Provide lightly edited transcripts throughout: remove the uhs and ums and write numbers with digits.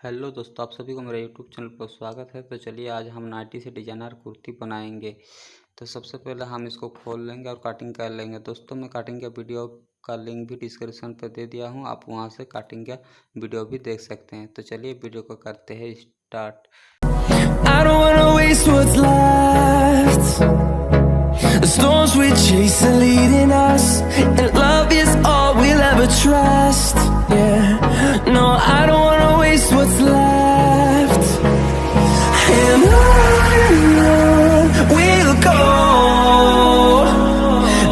Hello दोस्तों, आप सभी को मेरे यूट्यूब चैनल पर स्वागत है। तो चलिए आज हम नाइटी से डिजाइनर कुर्ती बनाएंगे। तो सबसे पहले हम इसको खोल लेंगे और कटिंग कर लेंगे। दोस्तों, मैं कटिंग का वीडियो का लिंक भी डिस्क्रिप्शन पर दे दिया हूं, आप वहां से कटिंग का वीडियो भी देख सकते हैं। तो चलिए वीडियो को करते हैं start. I don't wanna waste what's left. The storms we chase are leading us, and love is all we'll ever trust. Yeah, no, I don't wanna waste what's left. And on we'll go,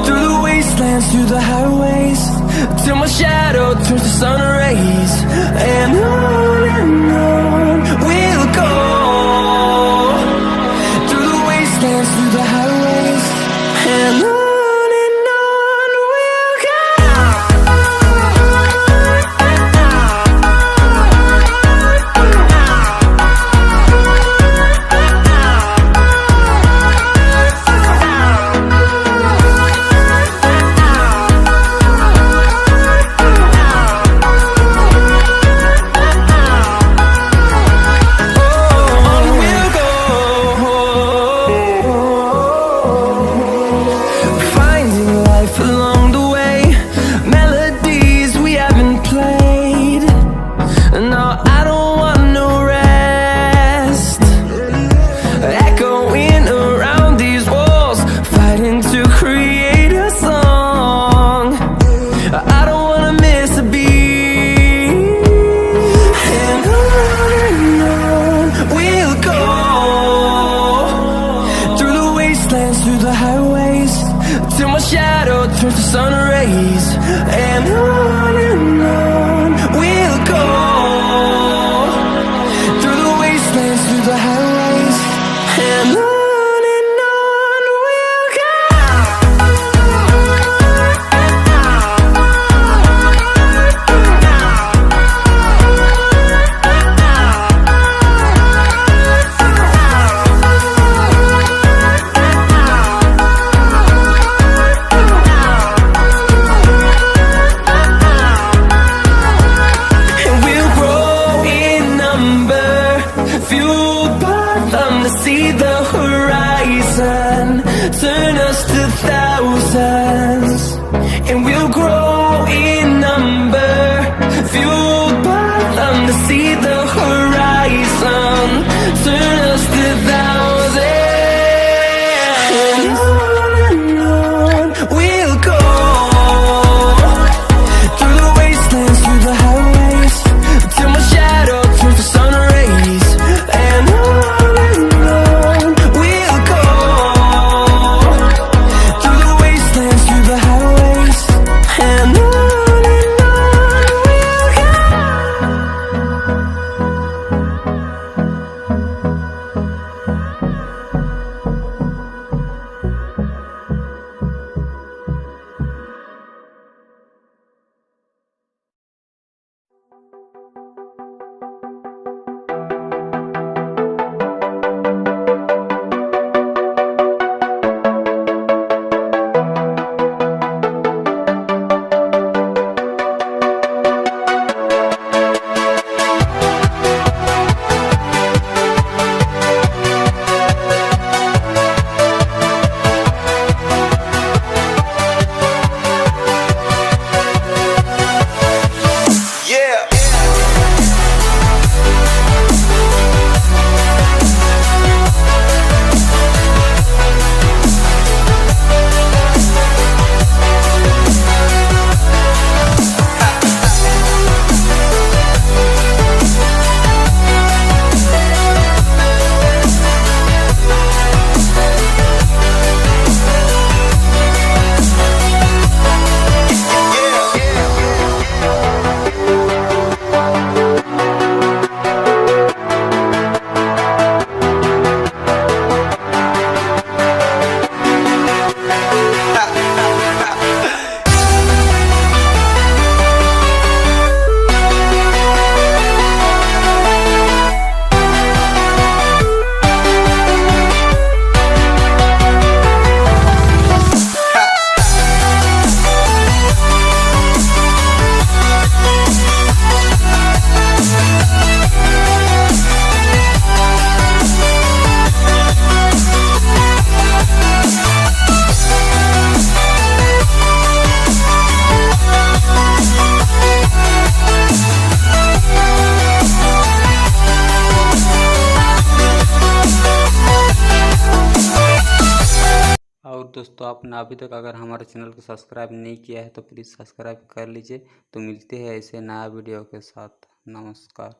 through the wastelands, through the highways, till my shadow turns to sun rays. And on we'll go, through the highways, and on we'll go. Along the way, melodies we haven't played. No, I don't want no rest. Echoing around these walls, fighting to create a song. I don't wanna miss a beat. And on we'll go, through the wastelands, through the highways, till my shadow turns to sun rays. And on we'll go, through the wastelands, through the highways, and on we'll go. दोस्तों आपने अभी तक अगर हमारे channel को subscribe नहीं किया है तो प्लीज़ सब्सक्राइब कर लीजिए। तो मिलते हैं ऐसे नया वीडियो के साथ। नमस्कार।